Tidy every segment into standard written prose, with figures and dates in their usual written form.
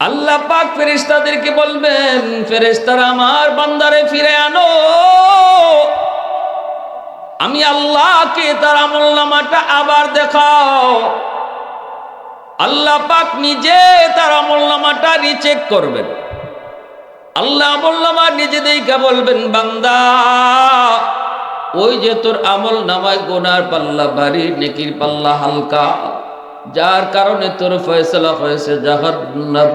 আল্লাহ পাক ফেরেশতাদেরকে বলবেন, ফেরেশতারা আমার বান্দারে ফিরে আনো। আমি আল্লাহকে তার আমলনামাটা আবার দেখাও। আল্লাহ পাক নিজে তার আমলনামাটা রিচেক করবেন। আল্লাহ আমলনামা নিজে দেখে বলবেন, বান্দা ওই যে তোর আমলনামায় গুনার পাল্লা ভারী, নেকির পাল্লা হালকা, যার কারণে তোর ফয়সালা হয়েছে জাহান্নাম।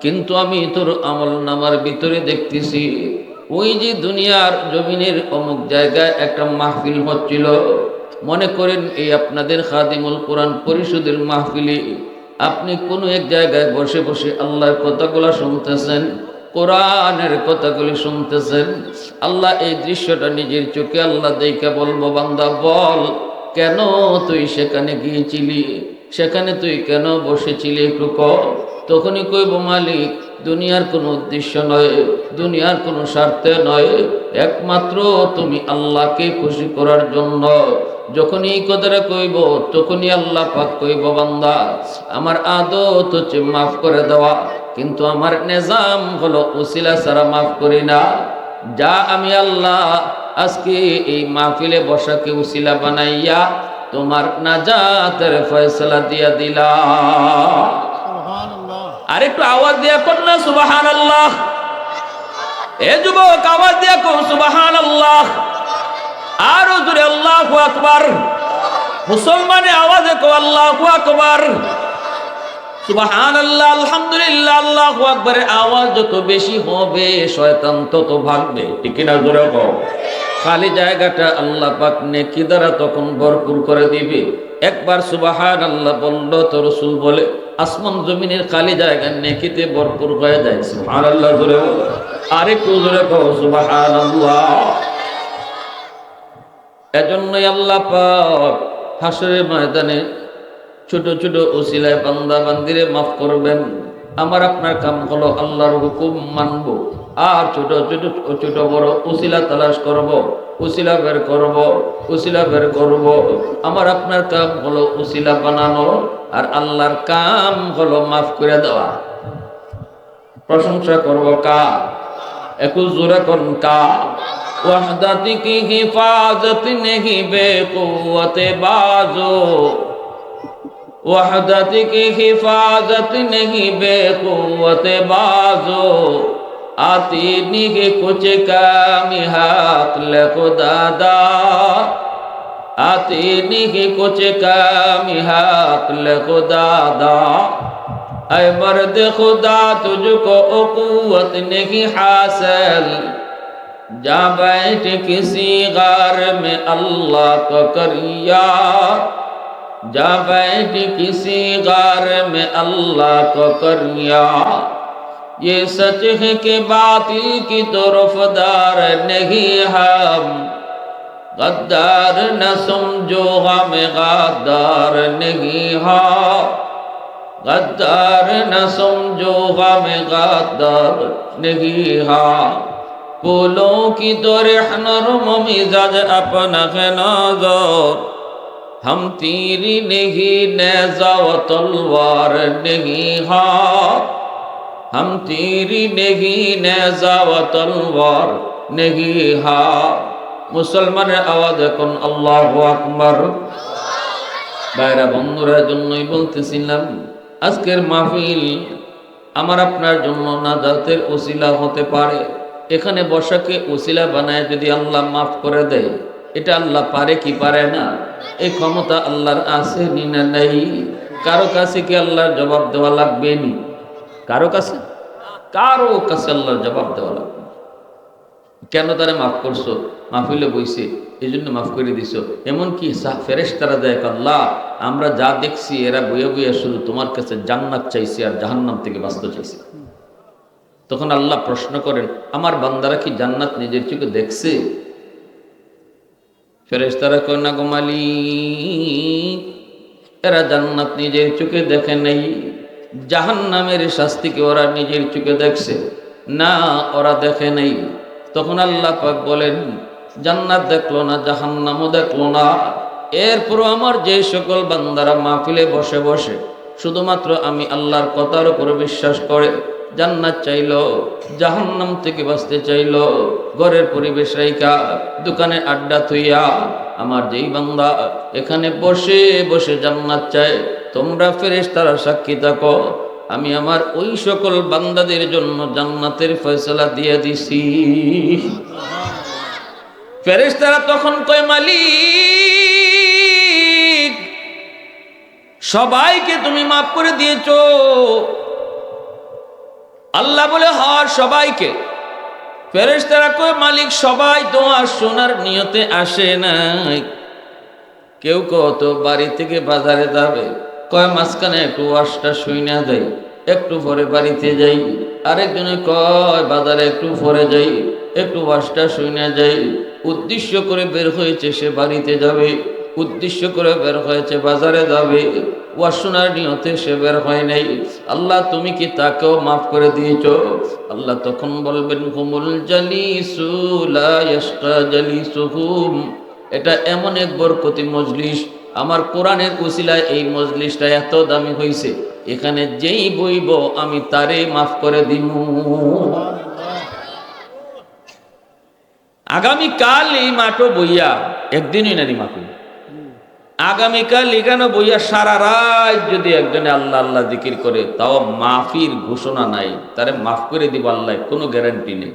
কিন্তু আমি তোর আমলনামার ভিতরে দেখতেছি ওই যে দুনিয়ার জমিনের অমুক জায়গায় একটা মাহফিল হচ্ছিল, মনে করেন এই আপনাদের খাদিমুল কোরআন পরিষদের মাহফিলে আপনি কোনো এক জায়গায় বসে বসে আল্লাহর কথাগুলো শুনতেছেন, কোরআনের কথাগুলি শুনতেছেন। আল্লাহ এই দৃশ্যটা নিজের চোখে আল্লাহ দেখে বলবো, বান্দা বল কেন তুই সেখানে গিয়েছিলি, সেখানে তুই কেন বসেছিলি একটু কর। তখনই কইব, মালিক দুনিয়ার কোনো উদ্দেশ্য নয়, দুনিয়ার কোনো স্বার্থে নয়, একমাত্র তুমি আল্লাহকে খুশি করার জন্য। যখনই এই কথাটা কইব তখনই আল্লাহ পাক কইব, বান্দা আমার আদত হচ্ছে মাফ করে দেওয়া, কিন্তু আমার নিজাম হলো উসিলা ছাড়া মাফ করি না। যা আমি আল্লাহ আজকে এই মাহফিলে বসাকে উসিলা বানাইয়া তোমার নাজাতের ফয়সালা দিয়া দিলাম। আর একটু আওয়াজ দিয়া কর না সুবহানাল্লাহ। এ যুবক আওয়াজ দিয়া কর সুবহানাল্লাহ। আরো জোরে আল্লাহু আকবার। মুসলমানে আওয়াজে কর আল্লাহু আকবার। সুবহানাল্লাহ, আলহামদুলিল্লাহ, আল্লাহু আকবারের আওয়াজ যত বেশি হবে শয়তান তত ভাগবে, ঠিক না? জোরে কর। খালি জায়গাটা আল্লাহ পাক নেকি দ্বারা তখন ভরপুর করে দিবে। একবার সুবহানাল্লাহ বলল তো রাসূল বলে আসমান জমিনের খালি জায়গা নেকিতে ভরপুর হয়ে যায়। সুবহানাল্লাহ জোরে বল। আরেকটু জোরে কর সুবহানাল্লাহ। এজন্যই আল্লাহ পাক হাসরের ময়দানে ছোট ছোট ওসিলায় বান্দা বান্দিরে মাফ করবেন। আমার আপনার কাম হলো আল্লাহর হুকুম মানবো, আর ছোট ছোট ছোট বড় ওসিলা তালাশ করব, ওসিলা বের করব, ওসিলা বের করব। আমার আপনার কাম হলো ওসিলা বানানো, আর আল্লাহর কাম হলো মাফ করে দেওয়া। প্রশংসা করব কা? একটু জোরে কোন কা? ওয়াহদাতি কি হিফাজত নেহি বেকুওয়াতে বাজো, वहदत की हिफाजत नहीं बेकुवत बाजो, आती नहीं कुछ कामी हक खुदादा, आती नहीं कुछ कामी हक खुदादा। ऐ मर्द खुदा तुझको कुव्वत नहीं हासिल, जा बैठ किसी गार में अल्लाह को करिया, जा बैठ किसी गार में अल्लाह को करिया। ये सच है कि बातिल की तरफदार नहीं हम, गद्दार न समझो हमें गद्दार नहीं हा, गद्दार न समझो हमें गद्दार नहीं हा। फूलों की तो रहनुर मिजाज अपना है नजर, हम तीरी नहीं नेज़ा व तलवार नहीं हा, हम तीरी नहीं नेज़ा व तलवार नहीं हा। মুসলমানের আওয়াজ এখন আল্লাহু আকবার। বাইরা বন্ধুরা জন্যই বলতেছিলাম আজকের মাহফিল আমার আপনার জন্য নাজাতের ওসিলা হতে পারে। এখানে বসাকে ওসিলা বানায় যদি আল্লাহ মাফ করে দেয়, এটা আল্লাহ পারে কি পারে না? এই ক্ষমতা আল্লাহর আছে না নাই? কারো কাছে কি আল্লাহর জবাব দেওয়া লাগবে নি? কারো কাছে আল্লাহর জবাব দেওয়া লাগবে। কেন তারা মাফ করছো? মাহফিলে বইছে এই জন্য মাফ করে দিছো। এমনকি ফেরেশতারা দেখ, আল্লাহ আমরা যা দেখছি এরা বইয়া বইয়া শুধু তোমার কাছে জান্নাত চাইছে আর জাহান্নাম থেকে বাঁচতে চাইছে। তখন আল্লাহ প্রশ্ন করেন, আমার বান্দারা কি জান্নাত নিজের চোখে দেখছে? ফেরেশতারা কয় না গো মালিক, এরা জান্নাত নিজের চোখে দেখে নাই, জাহান্নামের শাস্তিকে ওরা নিজের চোখে দেখছে না, ওরা দেখে নাই। তখন আল্লাহ পাক বলেন, জান্নাত দেখলো না, জাহান্নামও দেখলো না, এরপরও আমার যে সকল বান্দারা মাহফিলে বসে বসে শুধুমাত্র আমি আল্লাহর কথার উপর বিশ্বাস করে জান্নাত চাইলো, জাহান্নাম থেকে বাঁচতে চাইলো, ঘরের পরিবেশ রাইখা দোকানে আড্ডা থইয়া আমার যেই বান্দা এখানে বসে বসে জান্নাত চায়, তোমরা ফেরেশতারা সাক্ষী থাকো, আমি আমার ওই সকল বান্দাদের জন্য জান্নাতের ফয়সালা দিয়ে দিছি। ফেরেশতারা তখন কয়, মালিক সবাইকে তুমি মাফ করে দিয়েছো। আল্লাহ বলে, হ্যাঁ সবাইকে। ফেরেশতারা কয়, মালিক সবাই তো আর শোনার নিয়তে আসে নাই, কেউ কত বাড়ি থেকে বাজারে যাবে, কয় মাঝখানে একটু ওয়াজটা শুইনা দেয়, একটু পরে বাড়িতে যাই। আরেকজনে কয় বাজারে একটু পরে যাই, একটু ওয়াজটা শুইনা যাই। উদ্দেশ্য করে বের হয়েছে সে বাড়িতে যাবে, উদ্দেশ্য করে বের হয়েছে বাজারে যাবে, ওয়াজ শোনার নিয়তে সে বের হয় নাই। আল্লাহ তুমি কি তাকেও মাফ করে দিয়েছো? আল্লাহ তখন বলবেন, হুমুল জালিসু লা ইয়াশকা জালিসুহুম, এটা এমন এক বরকতি মজলিস, আমার কোরআনের উসিলায় এই মজলিসটা এত দামি হয়েছে, এখানে যেই বইব আমি তারে মাফ করে দিব। আগামীকাল এই মাঠো বইয়া, একদিনই নারী মাফি, আগামীকাল এখানে বইয়া সারা রাত যদি একজনে আল্লাহ আল্লাহ জিকির করে, তাও মাফির ঘোষণা নাই, তারে মাফ করে দিব আল্লাহ, কোনো গ্যারান্টি নেই।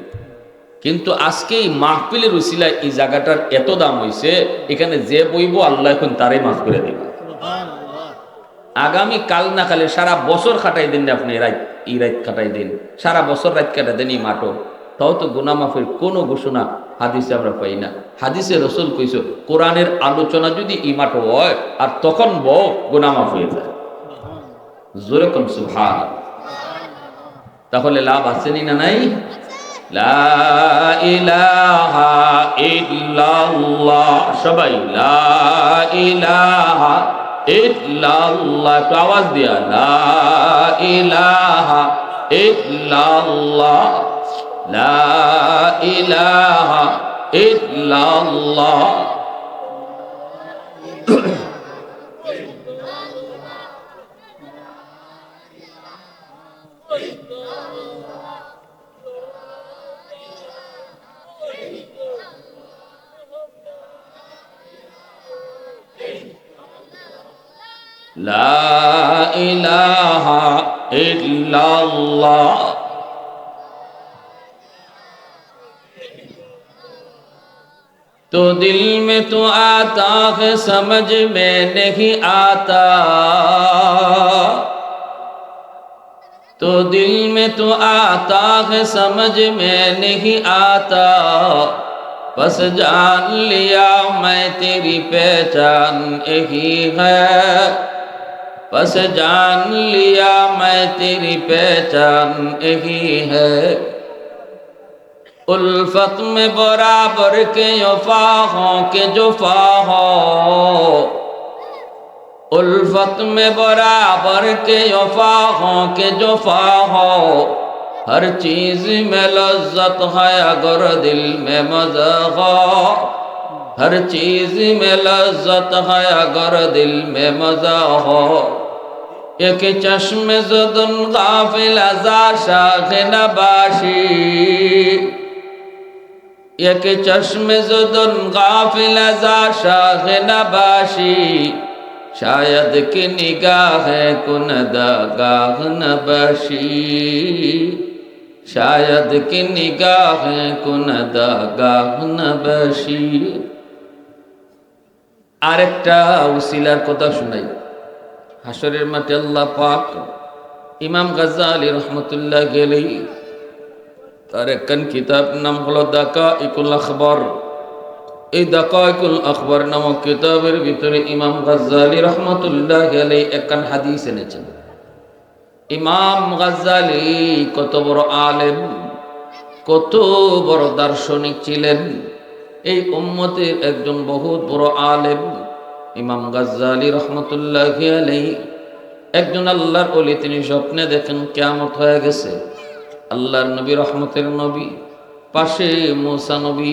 কিন্তু আজকে এই মাহফিলের উসিলায় এই জায়গাটার এত দাম হয়েছে, এখানে যে বইব আল্লাহ এখন তারাই মাফ করে দিব। আগামী কাল না কালে সারা বছর খাটাই দিন, আপনি রাত এই রাত খাটাই দিন, সারা বছর রাত কাটাই দেন এই মাঠো, তাও তো গুনাহ মাফের কোনো ঘোষণা হাদিসে আমরা পাই না। হাদিসে রসুল কইছো, কোরআনের আলোচনা যদি এই মাঠো হয় আর তখন গুনাহ মাফ হয়ে যায়। জোরে কোন সুবহান। তাহলে লাভ আসেনি না নাই? লা ইলাহা ইল্লাল্লাহ, সবাই লা ইলাহা ইল্লাল্লাহ, একটু আওয়াজ দিয়া, লা ইলাহা ইল্লাল্লাহ, লা ইলাহা ইল্লাল্লাহ। লা ইলাহা ইল্লাল্লাহ। तो दिल में तो आता है समझ में नहीं आता, तो दिल में तो आता है समझ में नहीं आता, बस जान लिया मैं तेरी पहचान यही है, बस जान लिया मैं तेरी पहचान यही है। उल्फत में बराबर के वफा हो के जुफा हो, उल्फत में बराबर के वफा हो के जुफा हो, हर चीज में लज्जत है अगर दिल में मज़ा हो, हर चीज में लज्जत है अगर दिल में मज़ा हो। एक चश्मे ज़ुदन गाफिल अज़ा शाख नबाशी, एक चश्मे ज़ुदन गाफिल अज़ा शाख नबाशी, शायद कि निगाह कुनदा गाह नबाशी, शायद कि निगाह कुनदा गाह नबाशी। আরেকটা উসিলার কথা শুনাই। হাসরের মাঠে আল্লাহ পাক ইমাম গাজ্জালী রহমতুল্লাহ আলাইহি তার একখান কিতাব নাম হলো দাকাইকুল আখবার। এই দাকাইকুল আখবার নামক কিতাবের ভিতরে ইমাম গাজ্জালী রহমতুল্লাহ আলাইহি একখান হাদিস এনেছেন। ইমাম গাজ্জালী কত বড় আলেম, কত বড় দার্শনিক ছিলেন, এই উম্মতের একজন বহুত বড় আলেম। ইমাম গাজ্জালী রহমতুল্লাহি আলাইহি একজন আল্লাহর ওলি, তিনি স্বপ্নে দেখেন কিয়ামত হয়ে গেছে, আল্লাহর নবী রহমতের নবী, পাশে মূসা নবী,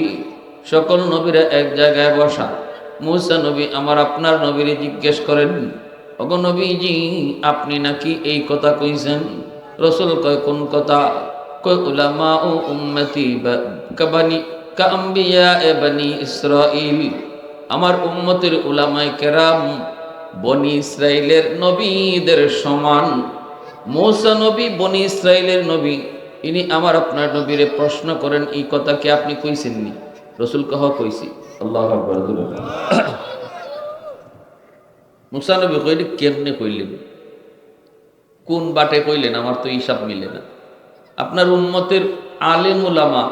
সকল নবীরা এক জায়গায় বসা। মূসা নবী আমার আপনার নবীরে জিজ্ঞেস করেন, ওগো নবীজি আপনি নাকি এই কথা কইছেন? রসুল কয় কোন কথা? কয় উলামা ও উম্মতি কাবানি কাম্বিয়া এ বনি ইসরাইল, আমার উম্মতের উলামায়ে কেরাম বনি ইসরাইলের নবীদের সমান। মূসা নবী বনি ইসরাইলের নবী, ইনি আমার আপনার নবীরে প্রশ্ন করেন এই কথা কি আপনি কইছেননি? রসুল কহ কইছি। আল্লাহু আকবার। মূসা নবী কইলে কেমনে কইলেন, কোন বাটে কইলেন? আমার তো হিসাব মিলে না। আপনার উম্মতের আলেম উলামা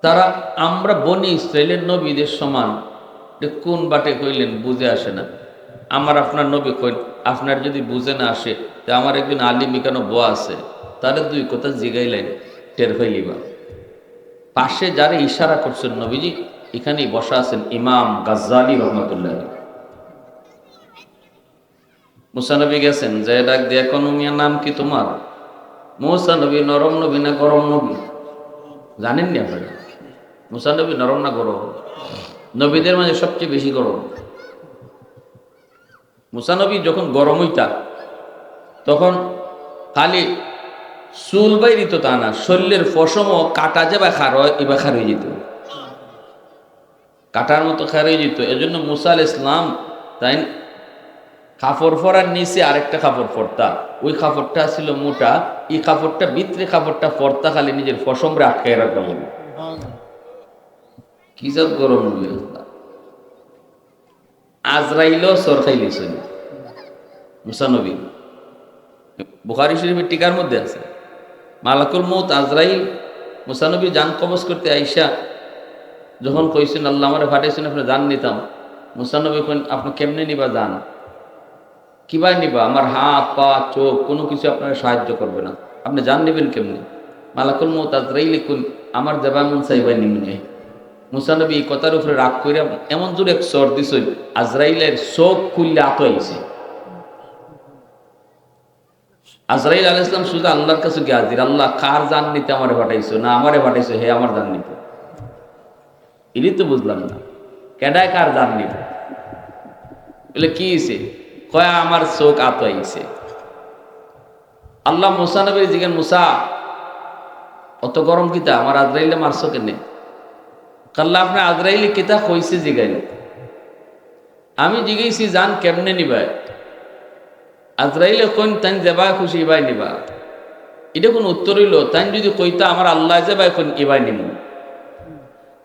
তারা আমরা বনি ইসরাইলের নবীদের সমান, কোন বাটে কইলেন বুঝে আসে না। আমার আপনার নবী কইল আপনার যদি বুঝে না আসে তা আমার একজন আলিম কেন বোয়া আছে, তারা দুই কথা জিগাইলেন, টের ফাইলিবা। পাশে যারা ইশারা করছেন নবীজি এখানেই বসা আছেন ইমাম গাজ্জালি রহমতুল্লাহ। মুসা নবী গেছেন যে ডাক দিয়ে, এখন মিয়ার নাম কি তোমার? মুসা নবী নরম নবী না গরম নবী জানেন নি আপনারা? মুসা নবী নরম না গরম? নবীদের মাঝে সবচেয়ে বেশি গরম। মুসা নবী যখন গরম হইতা তখন খালি চুল বাইরিত তা না, শরীরের ফসমও কাটা যে বা খার হয় এবার খার হয়ে যেত, কাটার মতো খার হয়ে যেত। এজন্য মুসা আলাইহিস সালাম তাই কাপড় পরার নিচে আরেকটা কাপড় পরতা, ওই কাপড়টা ছিল মোটা, এই কাপড়টা ভিতরে কাপড়টা পরতা খালি নিজের ফসমরে আটকায় রাখতে হবে। কি সব গরম আজরাইলও সর খাইলেছিল মুসা নবী। বুখারী শরীফের টিকার মধ্যে আছে মালাকুল মউত আজরাইল মুসা নবী জান কবজ করতে আইসা যখন কইছেন আল্লাহ আমারে ফাটাইছেন আপনি জান নিতাম, মুসা নবী কইন আপনি কেমনে নিবা জান? কিভাবে নিবা? আমার হাত পা চোখ কোনো কিছু আপনার সাহায্য করবে না, আপনি জান নেবেন কেমনি? মালাকুল মউত আজরাইল কোন আমার দেবা মন চাইবা নিমনে। মুসা নবী এই কথার উপরে রাগ করে এমন জোরে এক চর দিছিল আজরাইলের চোখ খুললে আত হয়েছে। আজরাইল আলাইহিস সালাম শুধু আল্লাহর কাছে গিয়ে হাজির, আল্লাহ কার জান নিতে আমারে পাঠাইছো? না আমারে পাঠাইছো, হে আমার জান নিতে। এটি তো বুঝলাম না, কেডায় কার জান নিব? বলে কি হয়েছে? কয় আমার চোখ আত হয়েছে। আল্লাহ মুসা নবীর জিজ্ঞেস, মুসা অত গরম কিতা, আমার আজরাইলে মারছো কেনে? কাল্লা আপনার আজরাইলে কিতা কইছে জিগাইল? আমি জিগাইছি জান কেমনে নিবাই? আজরাইলে কইন তাই যেবা খুশি ইবাই নিবা। এটা কোন উত্তর হইল? তাই যদি কইতা আমার আল্লাহ যেবাই কইন ইবাই নিব।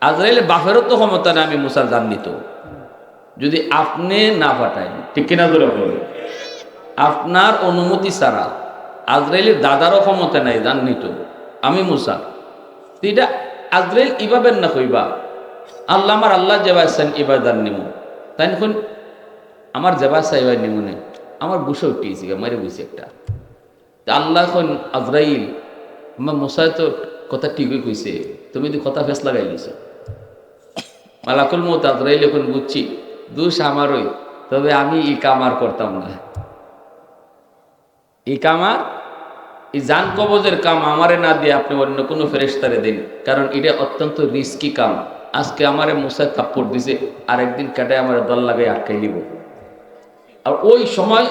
আজরাইলে বাফেরও তো ক্ষমতা না আমি মুসার জান নিত যদি আপনি না পাঠাই, ঠিক কিনা ধরে বলবে? আপনার অনুমতি ছাড়া আজরাইলের দাদারও ক্ষমতা নাই জান নিত আমি মুসা। এটা আজরাইল ইবাবেন না কইবা আল্লাহ আমার আল্লাহ যেবাইছেন এবার জান নিব। তাই এখন আমার যেবাইছা এবার নিব নেই, আমার বুসে উঠিয়েছি মারে বুঝি একটা। আল্লাহ এখন আজরাইল আমার মুসায় তো কথা ঠিকই কইছে, তুমি তো কথা ফেস লাগাই দিছো। মালাকুল মউত আজরাইল এখন বুঝছি দোষ আমারই, তবে আমি ই কামার করতাম না। এই কামার এই জান কবজের কাম আমারে না দিয়ে আপনি অন্য কোনো ফেরেশতারে দিন, কারণ এটা অত্যন্ত রিস্কি কাম। আজকে আমারে মুসায় থাপ্পড় দিছে, আর একদিন কাটায় আমার দল লাগাই আটকাই দিব। আর ওই সময়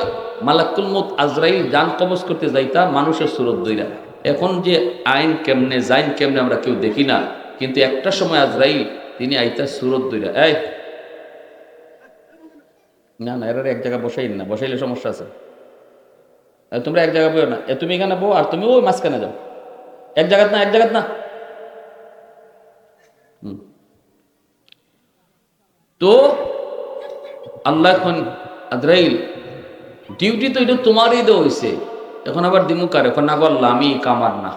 মালাকুল মউত আজরাইল জান কবজ করতে যাইতা মানুষের সুরত দইরা। এখন যে আইন কেমনে জাইন কেমনে আমরা কেউ দেখি না, কিন্তু একটা সময় আজরাইল তিনি আইতা সুরত দইরা। এই না না, এরা এক জায়গায় বসাই না, বসাইলে সমস্যা আছে। তোমরা এক জায়গায় বইও না, তুমি এখানে বো আর তুমি ওই মাঝখানে যাও, এক জায়গাত না, এক জায়গাত না। তো আল্লাহ এখন আজরাইল ডিউটি তো এটা তোমারই দেওয়া হয়েছে, এখন আবার দিমুকার এখন না বললাম আমি কামার না,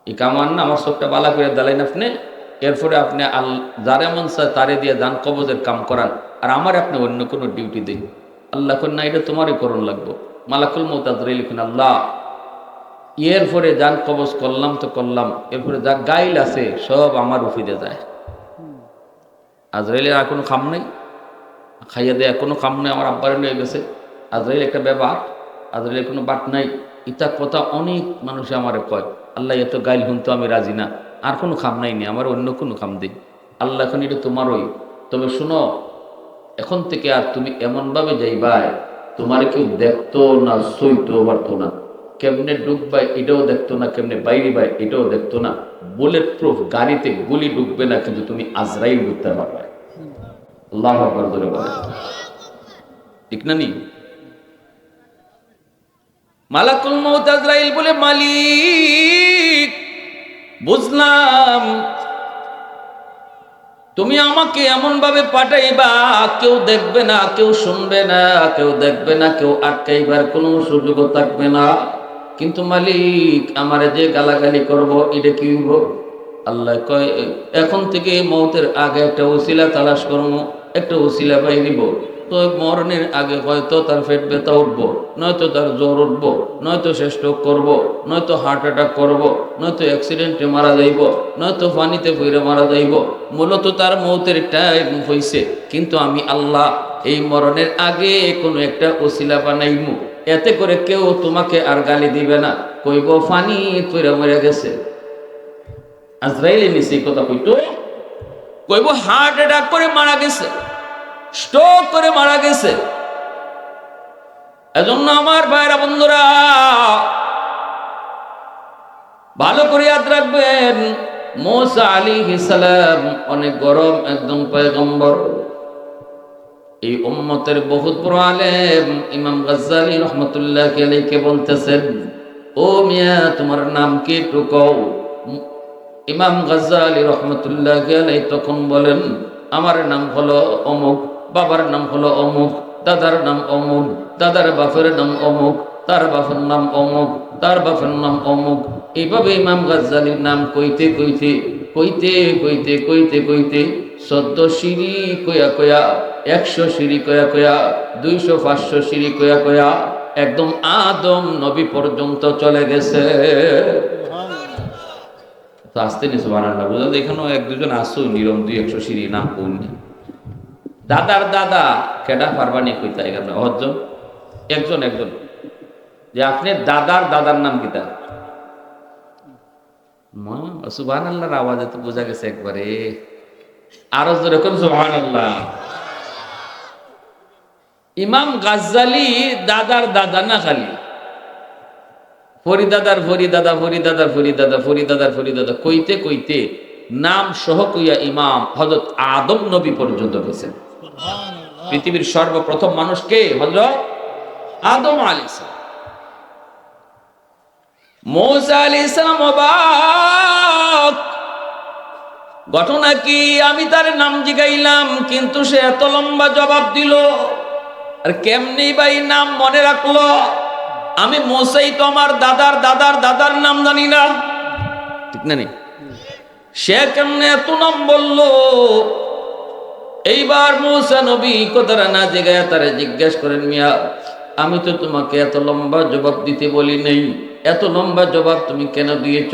এই কামার না, আমার চোখটা বালা করে দালাইন আপনি। এরপরে আপনি যার এমন চায় তারে দিয়ে দান কবজের কাম করান, আর আমার আপনি অন্য কোনো ডিউটি দিন। আল্লাহ এখন না এটা তোমারই করণ লাগবো। মালাকুল মউত আজরাইল এখন আল্লাহ এরপরে যান কবজ করলাম তো করলাম, এরপরে যা গাইল আছে সব আমার উফিদে যায়। আজরাইলের আর কোনো খাম নেই, খাইয়া দেয় কোনো কাম নেই, আমার আব্বারে নিয়ে গেছে। আজরাইল একটা ব্যাপার, আজরাইলের কোনো বাট নাই। ইটা কথা অনেক মানুষে আমারে কয়, আল্লাহ এত গাইল শুনতো আমি রাজি না, আর কোনো খাম নাই নি, আমার অন্য কোনো খাম দিই। আল্লাহ এখন এটা তোমারই, তবে শুনো এখন থেকে আর তুমি এমন ভাবে যাইবাই তোমার কেউ দেখতো না, সইতো পারতো না, কেমনে ডুববাই এটাও দেখতো না, কেমনে বাইরে বাই এটাও দেখতো না। বুলেট প্রুফ গাড়িতে গুলি ঢুকবে না, কিন্তু তুমি আজরাইল ঢুকতে পারবে। আল্লাহু আকবার বলে বলে, ঠিক না নি? মালাকুল মউত আজরাইল বলে, মালিক বুঝলাম তুমি আমাকে এমন ভাবে পাঠাইবা কেউ দেখবে না, কেউ শুনবে না, কেউ দেখবে না, কেউ আটকাইবার কোনো সুযোগও থাকবে না। কিন্তু মালিক আমারে যে গালাগালি করব এটা কি হইব? আল্লাহ কয় এখন থেকে মৌতের আগে একটা ওসিলা তালাশ করবো, একটা ওসিলা পাই দিব। তো মরণের আগে হয়তো তার পেট ব্যথা উঠবো, নয়তো তার জ্বর উঠবো, নয়তো সে স্ট্রোক করবো, নয়তো হার্ট অ্যাটাক করবো, নয়তো অ্যাক্সিডেন্টে মারা যাইব, নয়তো পানিতে পইরে মারা যাইব। মূলত তার মৌতের টাইম হইছে, কিন্তু আমি আল্লাহ এই মরণের আগে কোনো একটা ওসিলা বানাইমু, এতে করে কেউ তোমাকে আর গালি দিবে না, কইব ফানি পইরা মরে গেছে। আজরাইলের নিচে কথা কইতো, কইব হার্ট অ্যাটাক করে মারা গেছে, স্ট্রোক করে মারা গেছে। এজন্য আমার ভাইরা বন্ধুরা ভালো করে ইয়াদ রাখবেন, মুসা আলাইহিস সালাম অনেক গরম একদম পয়গম্বর। এই উম্মতের বহুত বড় আলেম ইমাম গাজ্জালী রাহমাতুল্লাহ আলাইহি বলতেছেন, ও মিয়া তোমার নাম কি একটু কও। ইমাম গাজ্জালী রাহমাতুল্লাহ আলাইহি তখন বলেন, আমার নাম হলো অমুক, বাবার নাম হলো অমুক, দাদার নাম অমুক, দাদার বাপের নাম অমুক, তার বাপের নাম অমুক, তার বাপের নাম অমুক। এইভাবে ইমাম গাজ্জালীর নাম কইতে কইতে কইতে কইতে কইতে কইতে 14 সিঁড়ি কয়া কয়া, 100 সিঁড়ি কয়া কয়া, 200 500 সিঁড়ি কয়া কয়া একদম আদম নবী পর্যন্ত চলে গেছে। তো আসতে নি সুবহানাল্লাহ, বুঝা এখানেও এক দুজন আসো নিরম 200 সিঁড়ি নাম কইনি। দাদার দাদা কেডা পারবানি কইতা এখানে অজন একজন একজন, যে আপনি দাদার দাদার নাম কিতা? মা সুবহানাল্লাহর আওয়াজে তো বোঝা গেছে একবারে। আরো জোরে কোন সুবহানাল্লাহ। ইমাম গাজ্জালী দাদার দাদা না, খালি ফরিদাদার ফরিদাদা ফরিদাদার ফরিদাদা ফরিদাদার ফরিদাদা কইতে কইতে নাম সহ কইয়া ইমাম হযরত আদম নবী পর্যন্ত গেছেন। পৃথিবীর সর্বপ্রথম মানুষ কে? হযরত আদম আলাইহিস সালাম। মুসা আলাইহিস সালাম অবাক, ঘটনা কি? আমি তার নাম জিগাইলাম, কিন্তু সে এত লম্বা জবাব দিল, আর কেমনি ভাই নাম মনে রাখলো? আমি মুসাই তো আমার দাদার দাদার দাদার নাম জানি না, ঠিক না? সে কেমনে এত নাম বললো? এইবার মুসা নবী কথাটা না জিগায়া তারে জিজ্ঞেস করেন, মিয়া আমি তো তোমাকে এত লম্বা জবাব দিতে বলি নাই, এত লম্বা জবাব তুমি কেন দিয়েছ?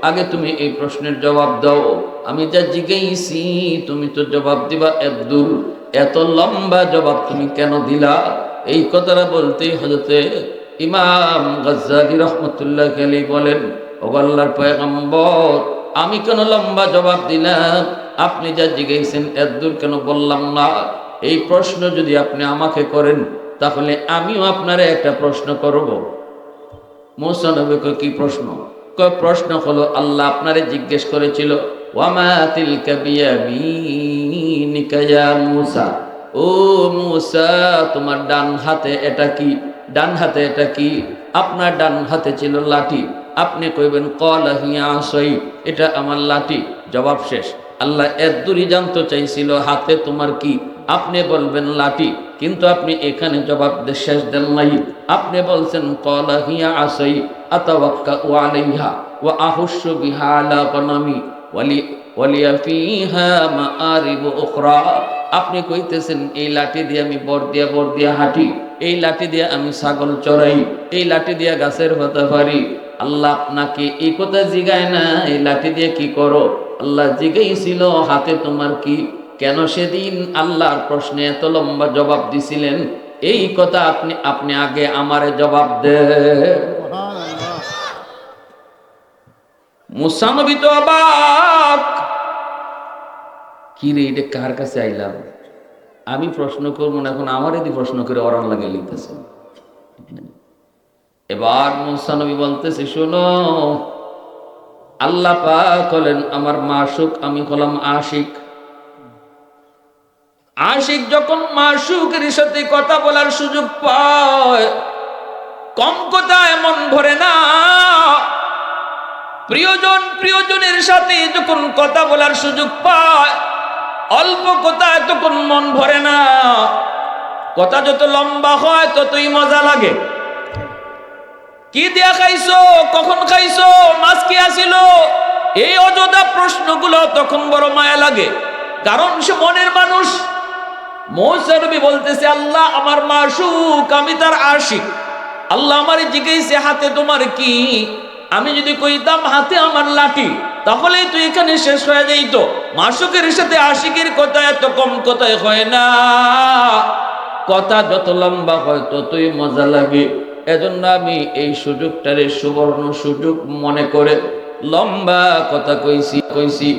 আগে তুমি এই প্রশ্নের জবাব দাও, আমি যা জিজ্ঞেসি তুমি তো জবাব দিবা এদ্দুর, এত লম্বা জবাব তুমি কেন দিলা? এই কথাটা বলতেই হযরতে ইমাম গাজ্জালী রাহমাতুল্লাহ আলাইহি বলেন, ও আল্লাহর পয়গম্বর আমি কেন লম্বা জবাব দিলাম? আপনি যা জিজ্ঞেসেন এদ্দুর কেন বললাম না? এই প্রশ্ন যদি আপনি আমাকে করেন তাহলে আমিও আপনারে একটা প্রশ্ন করব। মুসা নবী কয়, কি প্রশ্ন? কয় প্রশ্ন হলো আল্লাহ আপনারে জিজ্ঞেস করেছিল, ওয়ামা তিলকা বিয়ামিনিকা ইয়া মুসা, ও মুসা তোমার ডান হাতে এটা কি? ডান হাতে এটা কি? আপনার ডান হাতে ছিল লাঠি, আপনি কইবেন ক্বালা হিয়া আসাই, এটা আমার লাঠি, জবাব শেষ। আল্লাহ এদ্দুরি জানতে চাইছিল হাতে তোমার কি, আপনি বলবেন লাঠি, কিন্তু আপনি এখানে জবাব শেষ দেন নাই। আপনি বলছেন ক্বালা হিয়া আসাই আতাওয়াক্কাউ আলাইহা ওয়া আহুশু বিহা আলা গনামি ওয়ালিয়া ফিহা মাআরিবু উখরা। আপনি কইতেছেন এই লাঠি দিয়ে আমি বর দিয়া হাঁটি, এই লাঠি দিয়ে আমি ছাগল চড়াই, এই লাঠি দিয়ে গাছের পাতা পারি। আল্লাহ আপনাকে এই কথা জিগায় না এই লাঠি দিয়ে কি করো? আল্লাহ জিগাইছিল হাতে তোমার কি? কেন সেদিন আল্লাহর প্রশ্নে এত লম্বা জবাব দিছিলেন? এই কথা আপনি আগে আমারে জবাব দে। মুসা নবী তো অবাক, কি রে এটা কার কাছে আইলাম? আমি প্রশ্ন করবো না, এখন আমার এদি প্রশ্ন করে ওরান লাগে লিখতেছে। এবার মুসা নবী বলতেছে, শোনো, আল্লাহ পাক হলেন আমার মাশুক, আমি হলাম আশিক। আশিক যখন মাশুকের সাথে কথা বলার সুযোগ পায়, কম কথা এমন ভরে না। প্রিয়জন প্রিয়জনের সাথে যখন কথা বলার সুযোগ পায়, অল্প কথা তখন মন ভরে না। কথা যত লম্বা হয় ততই মজা লাগে। কি দিয়া খাইছো, কখন খাইছো, মাছ কি আসিল, এই অযথা প্রশ্নগুলো তখন বড় মায়া লাগে, কারণ সে মনের মানুষ। মুসা নবী বলতেছে, আল্লাহ আমার মাশুক, আমি তার আশিক। আল্লাহ আমারে জিজ্ঞেসে, হাতে তোমার কি? আমি যদি কইতাম হাতে আমার লাঠি, তাহলেই তুই এখানে শেষ হয়ে যাইত। মাশুকের সাথে আশিকের কথা এত কম কথায় হয় না, কথা যত লম্বা হয় ততই মজা লাগে। এজন্য আমি এই সুযোগটারে সুবর্ণ সুযোগ মনে করে লম্বা কথা কইছি।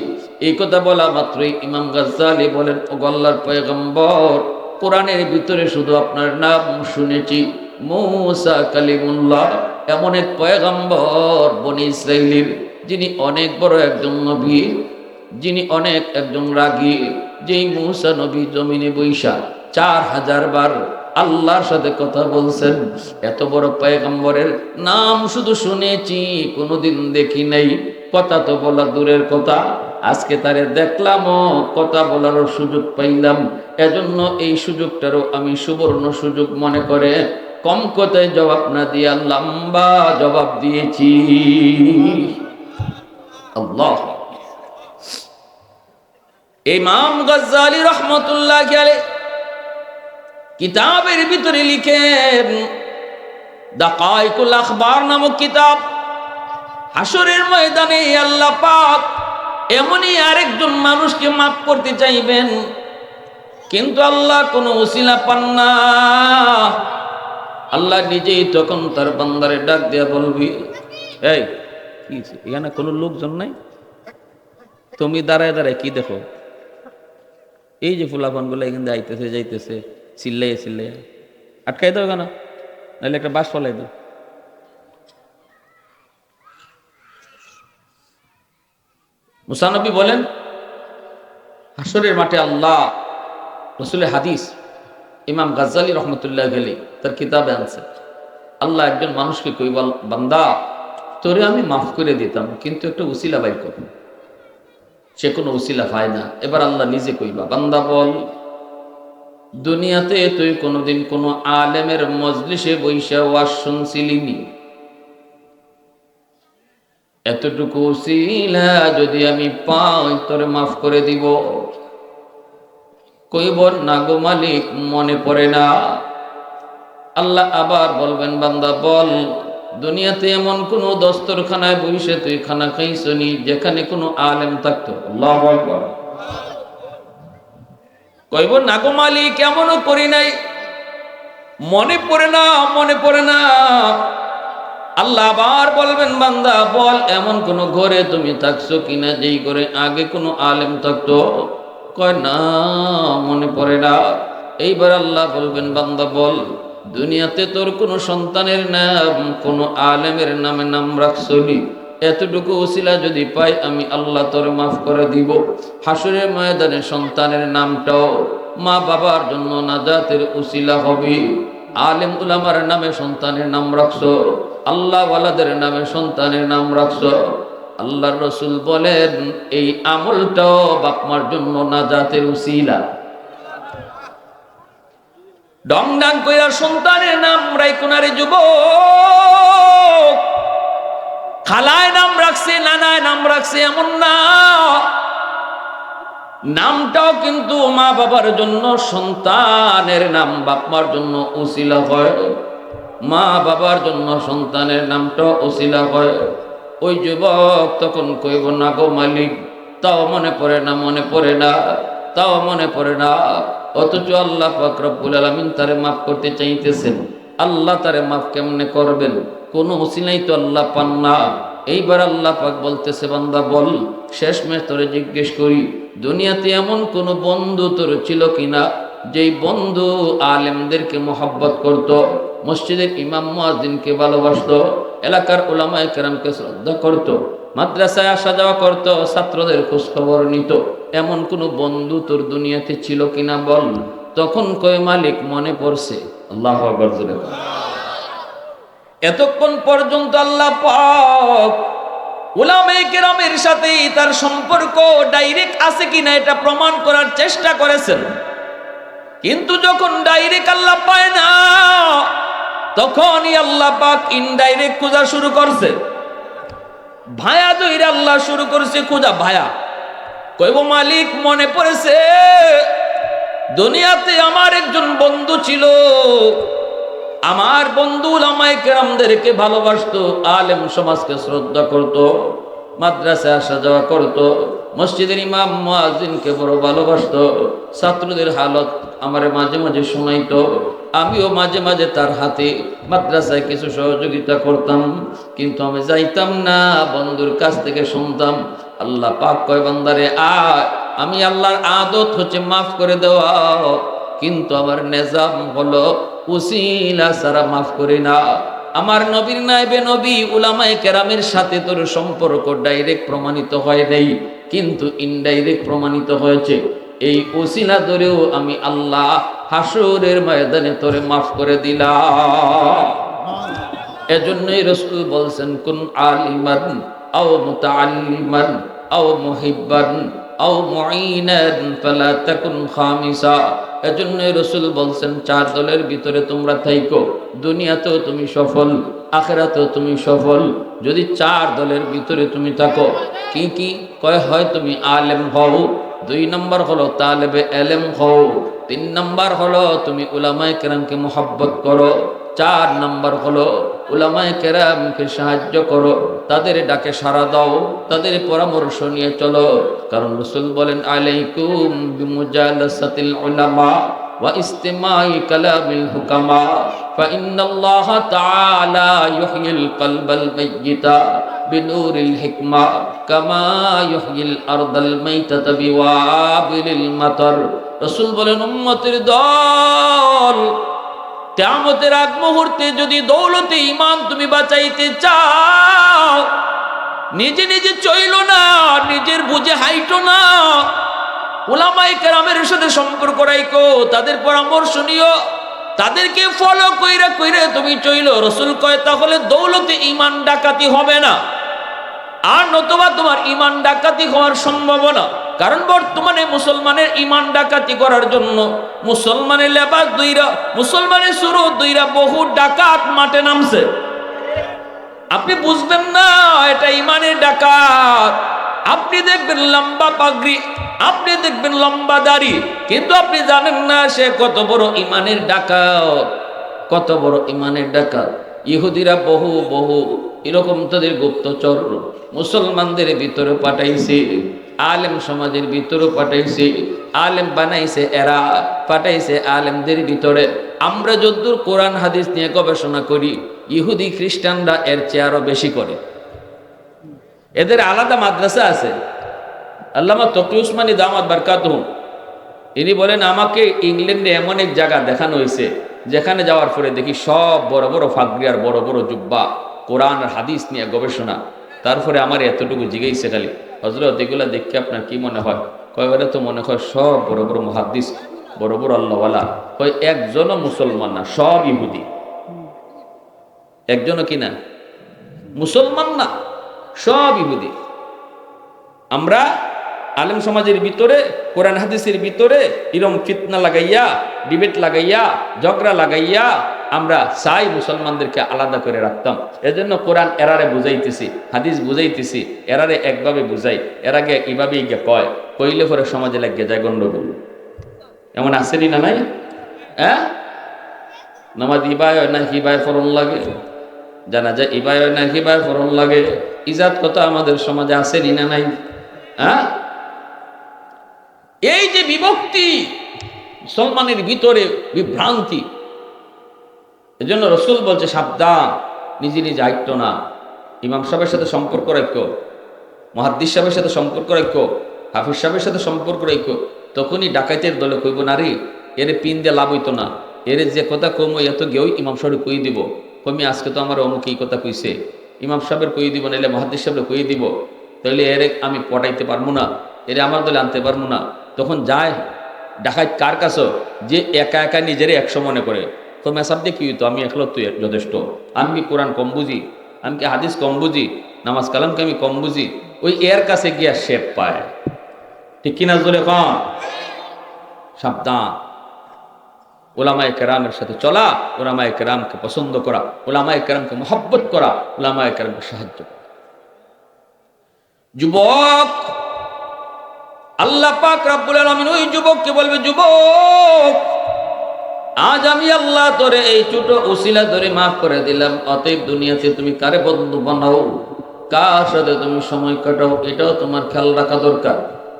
এই কথা বলা মাত্রই ইমাম গাজ্জালি বলেন, ও আল্লাহর পয়গম্বর, কোরআনের ভিতরে শুধু আপনার নাম শুনেছি, মুসা কালিমুল্লাহ, এমন এক পয়গম্বর বনি ইসরাইলের, যিনি অনেক বড় একজন নবী, যিনি অনেক একজন রাগী, যেই মুসা নবী জমিনে বৈশা 4000 বার আল্লাহর সাথে কথা বলছেন। এত বড় পয়গম্বরের নাম শুধু শুনেছি, কোনোদিন দেখি নাই। কথা তো বলা দূরের কথা, আজকে তারে দেখলাম, কথা বলারও সুযোগ পাইলাম। এজন্য এই সুযোগটারও আমি সুবর্ণ সুযোগ মনে করে কম কথায় জবাব না দিয়া লম্বা জবাব দিয়েছি। আল্লাহ। ইমাম গাজ্জালি রহমতুল্লাহি আলাইহি কিতাবের ভিতরে লিখেন, দাকাইকুল আখবার নামক কিতাব, হাসরের ময়দানে আল্লাহ পাক এমনই আরেকজন মানুষকে মাফ করতে চাইবেন, কিন্তু আল্লাহ কোনো ওসিলা পান না। আল্লাহ নিজেই তখন তার বান্দারে ডাক দিয়া বলবি, এই কি এখানে কোনো লোকজন নাই, তুমি দাঁড়ায় দাঁড়ায় কি দেখো? এই যে ফুলাফান গুলো এখানে আইতেছে যাইতেছে, চিল্লাই আটকাই দাও কেন, নাহলে একটা বাস ফলাই দাও। মুসা নবী বলেন, হাসরের মাঠে আল্লাহ, রাসূলের হাদিস ইমাম গাজ্জালি রহমতুল্লাহ আলাইহি তার কিতাবে আনছে, আল্লাহ একজন মানুষকে কই, বল বান্দা, তোরে আমি মাফ করে দিতাম, কিন্তু একটা উসিলা বাইর কর। সে কোনো উসিলা পায় না। এবার আল্লাহ নিজে কইবা, বান্দা বল, দুনিয়াতে তুই কোনোদিন কোনো আলেমের মজলিসে বৈশা ওয়াজ শুনছিলিনি? এতটুকু উসিলা যদি আমি পাই, তোরে মাফ করে দিব। কইব, না গো মালিক, মনে পড়ে না। আল্লাহ আবার বলবেন, বান্দা বল, দুনিয়াতে এমন কোন দস্তরখানায় বসে তুই খানা খাইছনি যেখানে কোনো আলেম থাকতো? আল্লাহু আকবার। কইব, না গো মালিক, এমনও করি নাই, মনে পড়ে না। আল্লাহ আবার বলবেন, বান্দা বল, এমন কোন ঘরে তুমি থাকছো কিনা যেই ঘরে আগে কোনো আলেম থাকতো? কয়, না, মনে পড়ে না। এইবার আল্লাহ বলবেন, বান্দা বল, দুনিয়াতে তোর কোনো সন্তানের নাম কোনো আলেমের নামে নাম রাখছনি? এতটুকু উসিলা যদি পাই, আমি আল্লাহ তোর মাফ করে দিব। হাসরের ময়দানে সন্তানের নামটাও মা বাবার জন্য নাজাতের উসিলা হবে। আলেম উলামার নামে সন্তানের নাম রাখছো, আল্লাহ ওয়ালাদের নামে সন্তানের নাম রাখছো। আল্লাহর রাসূল বলেন, এই আমলটাও বাপমার জন্য নাজাতের উসিলা। ডং ডাং কইরা সন্তানের নাম রাইকুনারে যুবক, খালায় নাম রাখছে, নানায় নাম রাখছে, এমন না। নামটাও কিন্তু মা বাবার জন্য, সন্তানের নাম বাপমার জন্য উসিলা হয়, মা বাবার জন্য সন্তানের নামটাও উসিলা হয়। ওই যুবক তখন কইব, না গো মালিক, তাও মনে পড়ে না। অথচ আল্লাহ পাক রব্বুল আলামিন তারে মাফ করতে চাইতেছেন। আল্লাহ তারে মাফ কেমনে করবেন? কোনো উসিলাই তো আল্লাহ পান না। এইবার আল্লাহ পাক বলতেছে, বান্দা বল, শেষমেশ তোরে জিজ্ঞেস করি, দুনিয়াতে এমন কোন বন্ধু তোর ছিল কিনা যেই বন্ধু আলেমদেরকে মোহাব্বত করত, মসজিদের ইমাম মুয়াজ্জিনকে ভালোবাসতো, এলাকার উলামায়ে কেরামকে শ্রদ্ধা করত, মাদ্রাসায় আসা যাওয়া করত, ছাত্রদের খোঁজ খবর নিত, এমন কোন বন্ধু তোর দুনিয়াতে ছিল কিনা বল। তখন কয় মালিক মনে পড়ছে। আল্লাহু আকবার জোরে। এতক্ষণ পর্যন্ত আল্লাহ পাক উলামায়ে কেরামের সাথে তার সম্পর্ক ডাইরেক্ট আছে কিনা এটা প্রমাণ করার চেষ্টা করেছেন, কিন্তু যখন ডাইরেক্ট আল্লাহ পায় না তখনই আল্লাহ পাক ইনডাইরেক্ট খোঁজা শুরু করছে। ভায়া দইরা আল্লাহ শুরু করছে খোঁজা। ভায়া কইব মালিক মনে পড়েছে দুনিয়াতে আমার একজন বন্ধু ছিল, আমার বন্ধু উলামায়ে কেরামদেরকে ভালোবাসতো, আলেম সমাজকে শ্রদ্ধা করত, মাদ্রাসায় আসা যাওয়া করত, মসজিদের ইমাম মুয়াজ্জিনকে বড় ভালোবাসতো, ছাত্রদের হালত আমারে মাঝে মাঝে শোনাইতো, আমিও মাঝে মাঝে তার হাতে মাদ্রাসায় কিছু সহযোগিতা করতাম, কিন্তু আমি যাইতাম না, বন্ধুর কাছ থেকে শুনতাম। আল্লাহ পাক কয় বান্দারে আয়, আমি আল্লাহর আদত হচ্ছে মাফ করে দেওয়া, কিন্তু আমার নিজাম হলো উসিলা ছাড়া মাফ করি না। আমার নবীর নাইবে নবী উলামায়ে কেরামের সাথে তোর সম্পর্ক ডাইরেক্ট প্রমাণিত হয় নাই, কিন্তু ইনডাইরেক্ট প্রমাণিত হয়েছে। এই উসিলা ধরেও আমি আল্লাহ হাসরের ময়দানে তোরে মাফ করে দিলাম। এজন্যই রাসূল বলছেন কুন আলিমান আও মুতাআল্লিমান আও মুহিব্বান আও মুঈনান ফালা তাকুন খামিসা। এজন্যই রাসূল বলছেন চার দলের ভিতরে তোমরা থাইকো, দুনিয়াতেও তুমি সফল, আখিরাতেও তুমি সফল, যদি চার দলের ভিতরে তুমি থাকো। কি কি কয়? হয় তুমি আলেম হও, দুই নম্বর হলো তালেবে এলেম হও, তিন নম্বর হলো তুমি উলামায়ে কেরামকে মুহাব্বত করো, চার নম্বর হলো উলামায়ে কেরামকে সাহায্য করো, তাদের ডাকে সাড়া দাও, তাদের পরামর্শ নিয়ে চলো। কারণ রাসূল বলেন আলাইকুম বিমুজালাসাতিল উলামা ওয়া ইস্তিমাই কালামিল হুকামা ফাইন্নাল্লাহা তাআলা ইউহয়িল কলবাল মাইয়িতা বিনুরিল হিকমা কামা ইউহয়িল আরদাল মাইতাতা বিওয়াবিলিল মাতার। রাসূল বলেন উম্মতের দল, কিয়ামতের আগ মুহূর্তে যদি দৌলতে ঈমান তুমি বাঁচাইতে চাও, নিজে নিজে চইলো না, নিজের বুঝে হাইটো না, উলামায়ে কেরামের সাথে সম্পর্ক রাখো, তাদের পরামর্শ নিও, তাদেরকে ফলো কইরা কইরা তুমি চইলো। রাসূল কয় তাহলে দৌলতে ঈমান ডাকাতি হবে না, আর নতুবা তোমার ঈমান ডাকাতি হওয়ার সম্ভাবনা। কারণ বর্তমানে মুসলমানের ঈমান ডাকাতি করার জন্য মুসলমানের লেবাস দুইরা, মুসলমানের সুরত দুইরা, বহু ডাকাত মাঠে নামছে। আপনি বুঝবেন না এটা ঈমানের ডাকাত। আপনি দেখবেন লম্বা পাগড়ি, আপনি দেখবেন লম্বা দাড়ি, কিন্তু আপনি জানেন না সে কত বড় ঈমানের ডাকাত, কত বড় ঈমানের ডাকাত। ইহুদিরা বহু বহু এরকম তাদের গুপ্তচর মুসলমানদের ভিতরে পাঠাইছে, আলেম সমাজের ভিতরে পাঠাইছে, আলেম বানাইছে, এরা পাঠাইছে আলেমদের ভিতরে। আমরা যদ্দূর কোরআন হাদিস নিয়ে গবেষণা করি, ইহুদি খ্রিস্টানরা এর চেয়ে আরো বেশি করে। এদের আলাদা মাদ্রাসা আছে। আল্লামা তকি উসমানী দামাত বারকাতুহু ইনি বলেন আমাকে ইংল্যান্ডে এমন এক জায়গা দেখানো হয়েছে যেখানে যাওয়ার পরে দেখি সব বড় বড় ফাগরি আর বড় বড় জুব্বা, কোরআন আর হাদিস নিয়ে গবেষণা। তারপরে আমার এতটুকু জিজ্ঞেসে খালি হযরত এগুলা দেখে আপনার কি মনে হয়? কয়বারে তো মনে হয় সব বড় বড় মুহাদ্দিস, বড় বড় আল্লাহওয়ালা। কয় একজনও মুসলমান না, সব ইহুদি। একজনও কি না মুসলমান না, সব ইহুদি। আমরা আলেম সমাজের ভিতরে কোরআন হাদিসের ভিতরে এরকম ফিতনা লাগাইয়া, ডিবেট লাগাইয়া, ঝগড়া লাগাইয়া আমরা চাই মুসলমানদেরকে আলাদা করে রাখতাম। এজন্য কোরআন এরারে বুঝাইতেছি, হাদিস বুঝাইতেছি, এরারে একভাবে বুঝাই, এরাগে এইভাবেই গিয়ে কয়, কইলে পরে সমাজে লাগিয়ে যায় গন্ডগোল। এমন আসেনি না নাই? হ্যাঁ, নামাজ ইবায় না হিবায় ফরন লাগে, জানা যায় ইবায় না হিবায় ফরন লাগে, ইজাত কথা আমাদের সমাজে আসেনি না নাই? হ্যাঁ, এই যে বিভক্তি, মুসলমানের ভিতরে বিভ্রান্তি, এজন্য রাসূল বলছে সাবধান, নিজে নিজে আইতো না, ইমাম সাহেবের সাথে সম্পর্ক রাখো, মুহাদ্দিস সাহেবের সাথে সম্পর্ক রাখো, হাফিজ সাহেবের সাথে সম্পর্ক রাখো। তখনই ডাকাইতের দলে কইব না রে এর পিন দিয়ে লাভ হইতো না। এর যে কথা কম এত গেও ইমাম সাহেব কই দিব, কমি আজকে তো আমার অমুক এই কথা কইছে, ইমাম সাহেবের কই দিব, নাইলে মহাদ্দিস সাহেবের কই দিব, তাহলে এর আমি পটাইতে পারবো না, এর আমার দলে আনতে পারবো না। তখন যায় ডাকাত কার কাছে, যে একা একা নিজেরে একশো মনে করে। তো মেসাব দিয়ে কি হইতো, আমি একলো তুই যথেষ্ট, আমি কি কোরআন কম বুঝি, আমি কি হাদিস কম বুঝি, নামাজ কালামকে আমি কম বুঝি, ওই এর কাছে গিয়া শেপ পায়। ঠিক কিনা জোরে কম? সাবধান। ওলামায়ে কেরামের সাথে চলা, ওলামায়ে কেরামকে পছন্দ করা, ওলামায়ে কেরামকে মহব্বত করা, ওলামায়ে কেরামকে সাহায্য করা। যুবক, আল্লাহ পাক রব্বুল আলামিন ওই যুবককে বলবে, যুবক আজ আমি আল্লাহ তোরে এই ছোট উসিলা ধরে মাফ করে দিলাম, অতএব দুনিয়াতে তুমি কারে বন্ধু বানাও, কার সাথে তুমি সময় কাটাও, এটাও তোমার খেয়াল রাখা দরকার।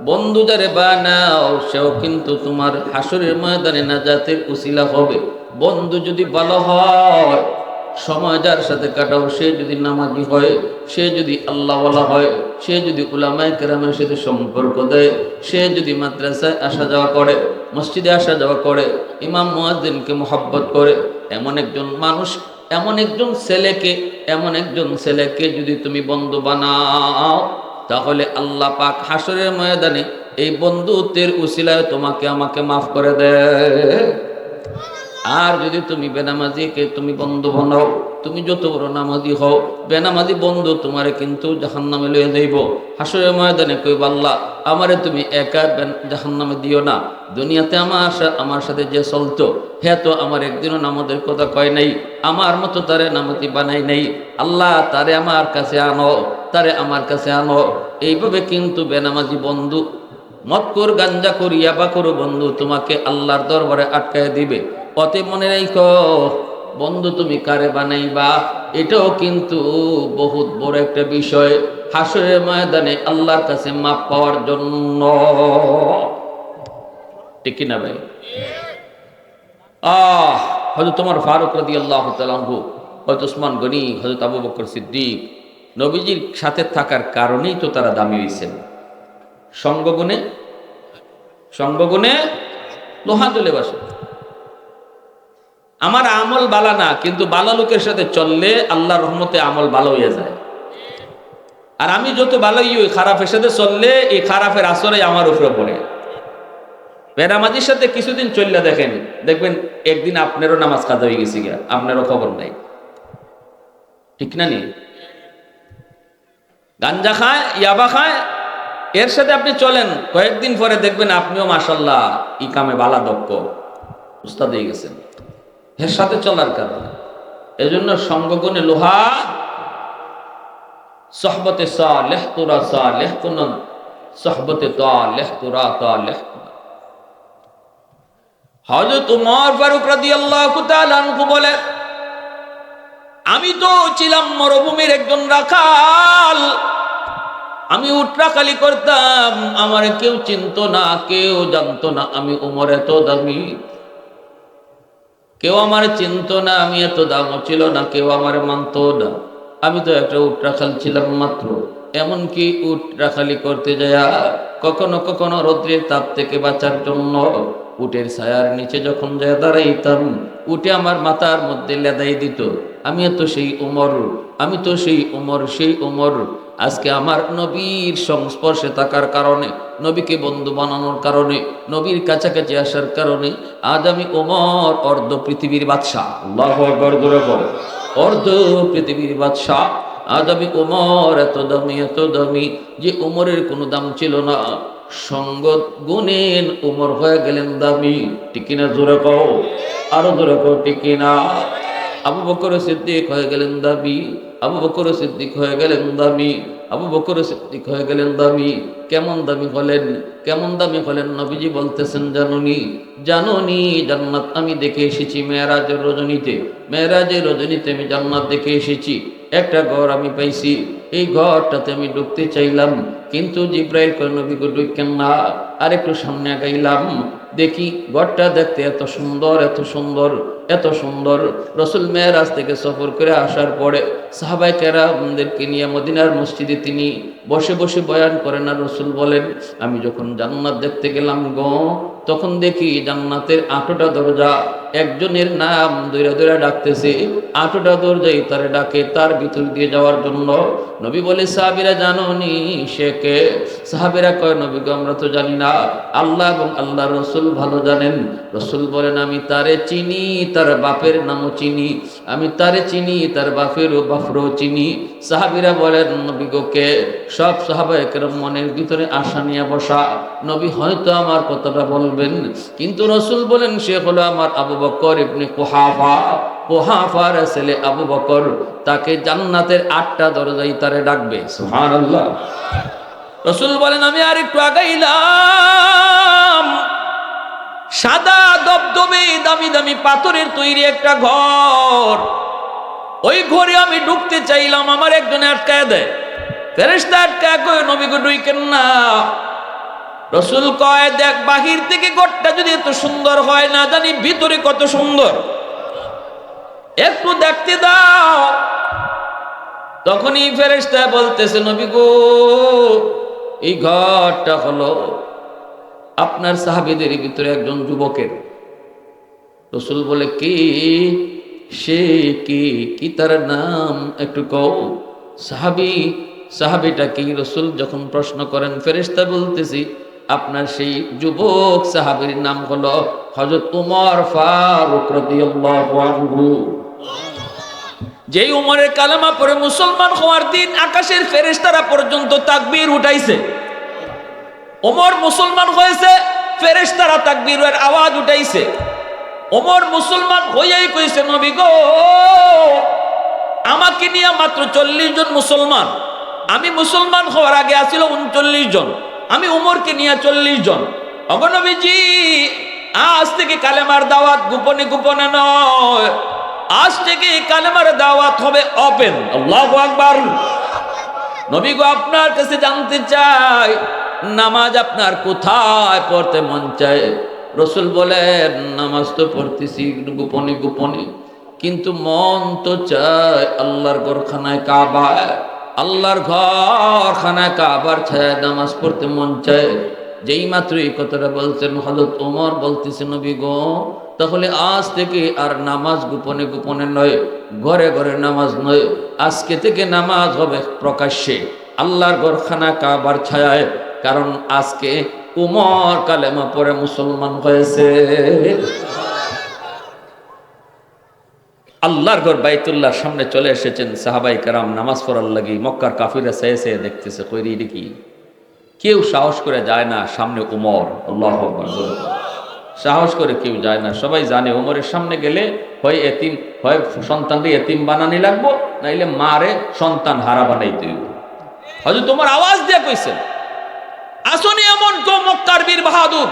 বন্ধু যারে বানাও সেও কিন্তু তোমার হাসরের ময়দানে নাজাতের উসিলা হবে। বন্ধু যদি ভালো হয়, সময় যার সাথে কাটাও, সে যদি নামাজি হয়, সে যদি আল্লাহওয়ালা হয়, সে যদি উলামায়ে কেরামের সাথে সম্পর্ক দেয়, সে যদি মাদ্রাসায় আসা যাওয়া করে, মসজিদে আসা যাওয়া করে, ইমাম মুয়াজ্জিনকে মহব্বত করে, এমন একজন মানুষ, এমন একজন ছেলেকে যদি তুমি বন্ধু বানাও, তাহলে আল্লাহ পাক হাসরের ময়দানে এই বন্ধুত্বের উসিলায় তোমাকে আমাকে মাফ করে দেয়। আর যদি তুমি বেনামাজিকে তুমি বন্ধু বানাও, তুমি যত বড় নামাজি হও, বেনামাজি বন্ধু তোমারে কিন্তু জাহান্নামে লইয়া যাইব। হাসরের ময়দানে কইব, আল্লাহ আমারে তুমি একা জাহান্নামে দিও না, দুনিয়াতে আমার সাথে যে চলতো হে তো আমার একদিনও নামাজের কথা কয় নাই, আমার মতো তারে নামাজি বানাই নাই, আল্লাহ তারে আমার কাছে আনো, তারে আমার কাছে আনো। এইভাবে কিন্তু বেনামাজি বন্ধু, মদখোর, গাঞ্জাখোর, ইয়াবাখোর বন্ধু তোমাকে আল্লাহর দরবারে আটকায় দিবে। অতএব মনে রাখো, বন্ধু তুমি কারে বানাইবা, এটাও কিন্তু বহুত বড় একটা বিষয় হাসরের ময়দানে আল্লাহর কাছে মাপ পাওয়ার জন্য। ঠিক কিনা ভাই? হযরত ওমর ফারুক রাদিয়াল্লাহু তাআলা আনহু, হযরত ওসমান গনি, হযরত আবু বকর সিদ্দিক, নবীজির সাথে থাকার কারণেই তো তারা দামি হয়েছেন। সঙ্গগুণে লোহা তুলে বসে। আমার আমল বালা না, কিন্তু বালা লোকের সাথে চললে আল্লাহর রহমতে আমল ভালো হয়ে যায়। আর আমি যত ভালোই ওই খারাপের সাথে চললে এই খারাপের আসরে আমার উপরে পড়ে। বেনামাজির সাথে কিছুদিন চললে দেখবেন একদিন আপনারও নামাজ কাজা হয়ে গেছি গা, আপনারও খবর নাই। ঠিক না নি? গাঞ্জা খায়, ইয়াবা খায়, এর সাথে আপনি চলেন, কয়েকদিন পরে দেখবেন আপনিও মাশাআল্লাহ ই কামে বালা দক্ষ, উস্তাদ হয়ে গেছেন এর সাথে চলার কারণে। এজন্য সঙ্গগুণে লোহা, সহবতে সালেহ তুরা সালেহ কুনন, সহবতে তালেহ তুরা তালেহ। হযরত ওমর ফারুক রাদিয়াল্লাহু তাআলা আনহু বলে, আমি তো ছিলাম মরুভূমির একজন রাখাল, আমি উট রাখালি করতাম, আমার কেউ চিনতো না, কেউ জানতো না আমি ওমর এত দামি, কেউ আমার চিনতো না, আমি এত দামও ছিল না, কেউ আমার মানতো না। আমি তো একটা উট রাখাল ছিলাম মাত্র। এমনকি উট রাখালি করতে যায় কখনো কখনো রৌদ্রের তাপ থেকে বাঁচার জন্য উটের ছায়ার নিচে যখন যায় দাঁড়াইতাম, উটে আমার মাথার মধ্যে লেদাই দিত। আমি তো সেই ওমর। আজকে আমার নবীর সংস্পর্শে থাকার কারণে, নবীকে বন্ধু বানানোর কারণে, নবীর কাছাকাছি আসার কারণে আজ আমি ওমর, অর্ধ পৃথিবীর বাদশাহ। আল্লাহু আকবার, অর্ধ পৃথিবীর বাদশাহ। আজ আমি ওমর, এত দামি যে ওমরের কোনো দাম ছিল না। সঙ্গত গুণেন ওমর হয়ে গেলেন দামি। ঠিক কিনা? জোরে কও, আরো জোরে কও, ঠিক কিনা? আবু বকর সিদ্দিক হয়ে গেলেন দামি, আবু বকর সিদ্দিক হয়ে গেলেন দামি, আবু বকর সিদ্দিক হয়ে গেলেন দামি। কেমন দামি হলেন? নবীজি বলতেছেন, জানুনি জান্নাত আমি দেখে এসেছি মেরাজের রজনীতে আমি জান্নাত দেখে এসেছি। একটা ঘর আমি পাইছি, এই ঘরটাতে আমি ঢুকতে চাইলাম, কিন্তু জিব্রাইল কয় নবী গো ঢুকেন না। আর একটু সামনে আগাইলাম, দেখি ঘরটা দেখতে এত সুন্দর। রসুল মেরাজ থেকে সফর করে আসার পরে সাহাবায়ে কেরামদেরকে নিয়ে মদিনার মসজিদে তিনি বসে বয়ান করেন। আর রসুল বলেন, আমি যখন জান্নাত দেখতে গেলাম গো, তখন দেখি জান্নাতের 8টা দরজা, একজনের নাম দইরা দইরা ডাকতেছে, 8টা দরজাই তারে ডাকে তার ভিতর দিয়ে যাওয়ার জন্য। নবী বলে, সাহাবীরা জানো নি সে কে? সাহাবীরা কয়, নবী গো আমরা তো জানি না, আল্লাহ এবং আল্লাহর রাসূল ভালো জানেন। রাসূল বলেন, আমি তারে চিনি, তার বাপের নামও চিনি, আমি তারে চিনি, তার বাপেরও চিনি। সাহাবীরা বলেন, নবী গো কে? সব সাহাবায়ে কেরাম মনের ভিতরে আশা নিয়ে বসা, নবী হয়তো আমার কথাটা বলবেন। কিন্তু রাসূল বলেন, সে হলো আমার আবু বকর ইবনে কুহাফার ছেলে আবু বকর, তাকে জান্নাতের 8টা দরজাই তারে ডাকবে। সুবহানাল্লাহ। রাসূল বলেন, আমি আর একটু আগাইলাম, সাদা দবদবে দামি দামি পাথরের তৈরি একটা ঘর, ওই ঘরে আমি ঢুকতে চাইলাম, আমার একজনে আটকায় দেয়, ফেরেশতা আটকায় কয়, নবী গো ঢুকেন না। রাসূল কয়, দেখ বাহির থেকে ঘরটা যদি এত সুন্দর হয়, না জানি ভিতরে কত সুন্দর, একটু দেখতে দাও। তখনই ফেরেশতা বলতেছে, নবী গো এই ঘরটা হলো আপনার সাহাবীদের ভিতরে একজন যুবকের। রাসূল বলে, কি সে? কি তার নাম একটু কও। সাহাবীটা কি? রাসূল যখন প্রশ্ন করেন, ফেরেশতা বলতেছি, আপনার সেই যুবক সাহাবীর নাম হলো হযরত উমর ফারুক রাদিয়াল্লাহু আনহু। যেই উমরের কালেমা পড়ে মুসলমান হওয়ার দিন আকাশের ফেরেশতারা পর্যন্ত তাকবীর উঠাইছে। ওমর মুসলমান হয়েছে, ফেরেশতারা তাকবীরের আওয়াজ উঠাইছে। ওমর মুসলমান হইয়াই কইছে, নবী গো আমাকে নিয়ে মাত্র 40 জন মুসলমান, আমি মুসলমান হওয়ার আগে আছিল 39 জন, আমি উমরকে নিয়ে 40 জন। ওগো নবীজি, আজ থেকে কালেমার দাওয়াত গোপনে গোপনে নয়, আজ থেকে কালেমার দাওয়াত হবে ওপেন। আল্লাহু আকবার। নবী গো আপনার কাছে জানতে চাই, নামাজ আপনার কোথায় পড়তে মন চায়? রাসূল বলেন, নামাজ তো পড়তেছি গোপনে গোপনে, কিন্তু মন তো চায় আল্লাহর ঘরখানায় কাবায়, আল্লাহর ঘরখানায় কাবার ছায় নামাজ পড়তে মন চায়। যেই মাত্র এই কথাটা বলছেন, হযরত ওমর বলতেছে, নবী গো তাহলে আজ থেকে আর নামাজ গোপনে গোপনে নয়, ঘরে ঘরে নামাজ নয়, আজকে থেকে নামাজ হবে প্রকাশ্যে আল্লাহর ঘরখানা কাবার ছায়ায়, কারণ আজকে উমর কালেমা পড়ে মুসলমান হয়েছে। আল্লাহর ঘর বাইতুল্লাহর সামনে চলে এসেছেন সাহাবাই কেরাম নামাজ পড়ার লাগি। মক্কার কাফিররা চেয়ে দেখতেছে, কইরি কি, কেউ সাহস করে যায় না সামনে উমর। আল্লাহু আকবার। সাহস করে কেউ যায় না, সবাই জানে উমরের সামনে গেলে হয় এতিম, হয় সন্তানকে এতিম বানানি লাগবো, নাইলে মারে সন্তান হারা বানাইতে হইব। হযরত উমর আওয়াজ দিয়ে কইছেন, আসনি এমন তো মক্কার বীর বাহাদুর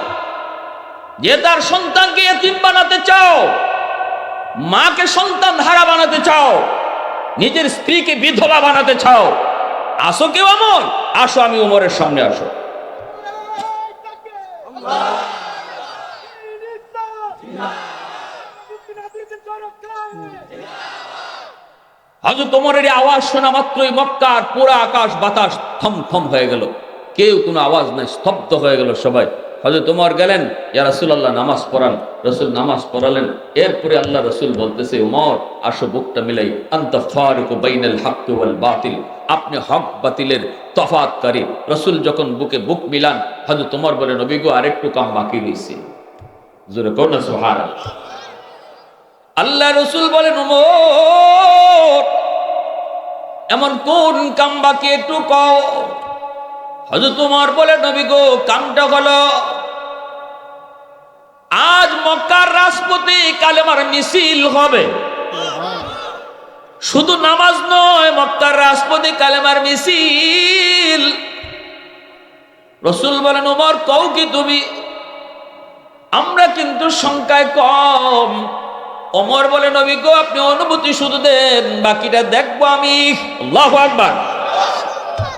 যে তার সন্তানকে এতিম বানাতে চাও, মাকে সন্তান হারা বানাতে চাও, নিজের স্ত্রীকে বিধবা বানাতে চাও, আসো কেউ এমন, আসো আমি উমরের সামনে আসো। হযরত ওমরের আওয়াজ শোনা মাত্রই মক্কার পুরো আকাশ বাতাস থম থম হয়ে গেল, কেউ কোনো আওয়াজ নাই, স্তব্ধ হয়ে গেল সবাই। হযরত ওমর গেলেন, ইয়া রাসূলুল্লাহ নামাজ পড়ান। রাসূল নামাজ পড়ালেন। এরপরে আল্লাহ রাসূল বলতেছে, ওমর আসো বুকটা মিলাই, আনতা ফারিকু বাইনাল হাক্কি ওয়াল বাতিল, আপনি হক বাতিলের তফাৎকারী। রাসূল যখন বুকে বুক মিলান, হযরত ওমর বলে, নবী গো আরেকটু কাম বাকি রইছে। জোরে কোন সুবহানাল্লাহ। আল্লাহ রাসূল বলেন, ওমর এমন কোন কাম বাকি একটু কও। হযরত ওমর বলে, নবী গো কামটা হলো আজ মক্কার রাজপথে কালেমার মিছিল হবে। শুধু নামাজ নয়, মক্কার রাজপথে কালেমার মিছিল। রাসূল বলেন, ওমর কও কি তুমি? আমরা কিন্তু সংখ্যায় কম। ওমর বলে, নবী গো আপনি অনুমতি শুধু দেন, বাকিটা দেখবো আমি। আল্লাহু আকবার।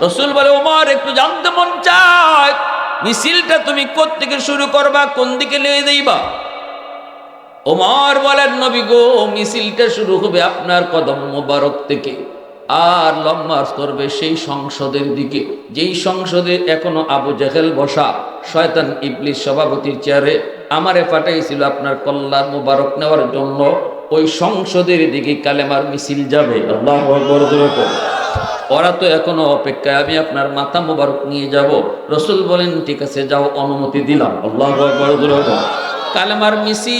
রাসূল বলে, ওমর একটু জানতে মন চায়, মিছিলটা তুমি কোত্থেকে শুরু করবা, কোন দিকে নিয়ে যাইবা? ওমর বলেন, নবী গো মিছিলটা শুরু হবে আপনার কদম মোবারক থেকে, আর লং মার্চ করবে সেই সংসদের দিকে, যেই সংসদে এখনো আবু জেহেল বসা, শয়তান ইবলিস সভাপতির চেয়ারে আমারে পাঠাইছিল আপনার কল্যাণ মুবারক নেওয়ার জন্য। ওই সংসদের দিকে কালেমার মিছিল যাবে। আল্লাহু আকবার জোরে বলেন। ওরা তো এখনো অপেক্ষায়, আমি আপনার মাথা মুবারক নিয়ে যাব। রসুল বলেন ঠিক আছে যাও, অনুমতি দিলাম। আল্লাহু আকবার জোরে বলেন। কালেমার মিছিল,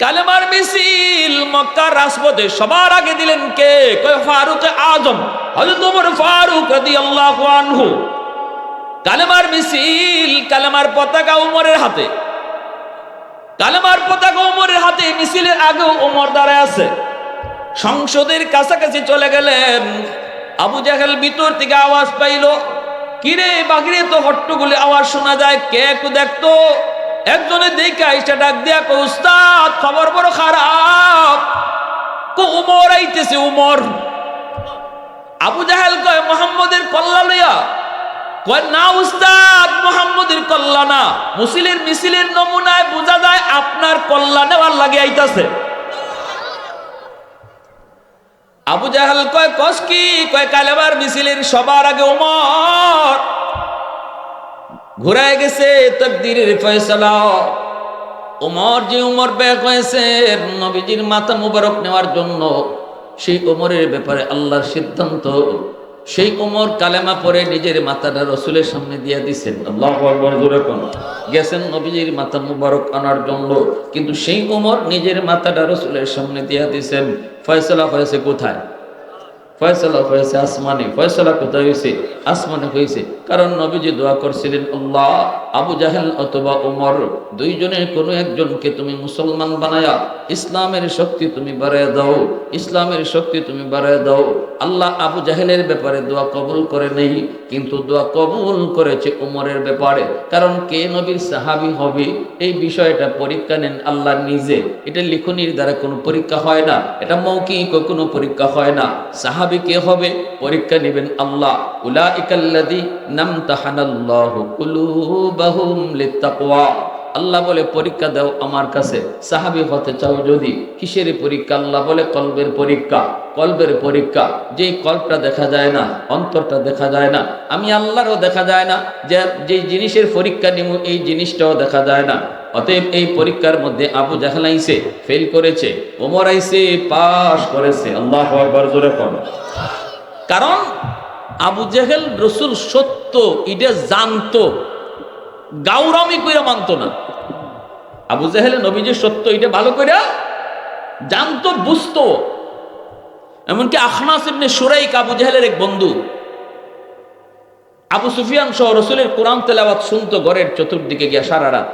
কালেমার মিছিল মক্কার রাজপথে সবার আগে দিলেন কে? কয় ফারুক আজম, হযরত ওমর ফারুক রাদিয়াল্লাহু আনহু। কালেমার মিছিল, কালেমার পতাকা ওমরের হাতে, কালেমার পতাকা ওমরের হাতে। মিছিলের আগেও ওমর দাঁড়ায় আছে। সংসদের কাছাকাছি চলে গেলেন। আবু জাহেল ভিতর থেকে আওয়াজ পাইল, কিরে বাগিরে তো হট্টগোলে আওয়াজ শোনা যায়, কে একটু দেখতো। একজনে দেখে আইসা ডাক দিয়া কয় উস্তাদ খবর বড় খারাপ, উমর আইতেছে উমর। আবু জাহেল কয় মুহাম্মদের কল্লা লইয়া? কয় না উস্তাদ, মুহাম্মদের কল্লা না, মিছিলের নমুনায় বোঝা যায় আপনার কল্লা নেওয়ার লাগে আইতাছে। আবু জাহেল কয় কস কি? কয় কালেমার মিছিলের সবার আগে ওমর। ঘুরায় গেছে তাকদীরের ফয়সালা। ওমর যে ওমর বেক হয়েছে নবীজির মাথা মুবারক নেওয়ার জন্য, সেই ওমরের ব্যাপারে আল্লাহর সিদ্ধান্ত। সেই ওমর কালেমা পরে নিজের মাথাটা রসুলের সামনে দিয়ে দিচ্ছেন। আল্লাহু আকবার জোরে কোন গেছেন নবীজির মাথা মুবারক আনার জন্য, কিন্তু সেই ওমর নিজের মাথাটা রসুলের সামনে দিয়ে দিচ্ছেন। ফয়সালা হয়েছে কোথায়? ফয়সালা হয়েছে আসমানে। ফয়সালা কোথায় হয়েছে? আসমানে হয়েছে। কারণ নবীজি দোয়া করছিলেন, আল্লাহ আবু জাহেল অথবা ওমর দুইজনের কোনো একজনকে তুমি মুসলমান বানায়া ইসলামের শক্তি তুমি বাড়ায় দাও, ইসলামের শক্তি তুমি বাড়ায় দাও। আল্লাহ আবু জাহেলের ব্যাপারে দোয়া কবুল করে নেই, কিন্তু দোয়া কবুল করেছে ওমরের ব্যাপারে। কারণ কে নবীর সাহাবী হবে এই বিষয়টা পরীক্ষা নেন আল্লাহ নিজে। এটা লিখনির দ্বারা কোনো পরীক্ষা হয় না, এটা মৌখিক কোনো পরীক্ষা হয় না। সাহাবী কে হবে পরীক্ষা নেবেন আল্লাহ। উলাইকাল্লাযী নামতাহানাল্লাহু কুলুবাহুম লিত্তাকওয়া। আল্লাহ বলে পরীক্ষা দাও আমার কাছে। সাহাবী হতে চাও যদি, কিসের পরীক্ষা? আল্লাহ বলে কলবের পরীক্ষা। কলবের পরীক্ষা, যেই কলবটা দেখা যায় না, অন্তরটা দেখা যায় না, আমি আল্লাহরও দেখা যায় না, যে জিনিসের পরীক্ষা নিব এই জিনিসটাও দেখা যায় না। অতএব এই পরীক্ষার মধ্যে আবু জাহেল আইছে, ফেল করেছে, ওমর আইছে, পাস করেছে। আল্লাহু আকবার জোরে কোন। কারণ আবু জাহেল রসুল সত্য এটা জানতো, গাউরামি কইরা মানতো না। আবু জাহেল নবীজির সত্য এটা ভালো কইরা জানতো, বুঝতো। এমনকি আখনাস ইবনে শুরাইক আবু জাহেলের এক বন্ধু, আবু সুফিয়ান সহ রসুলের কোরআন তেলাওয়াত শুনতো ঘরের চতুর্দিকে গিয়া সারা রাত।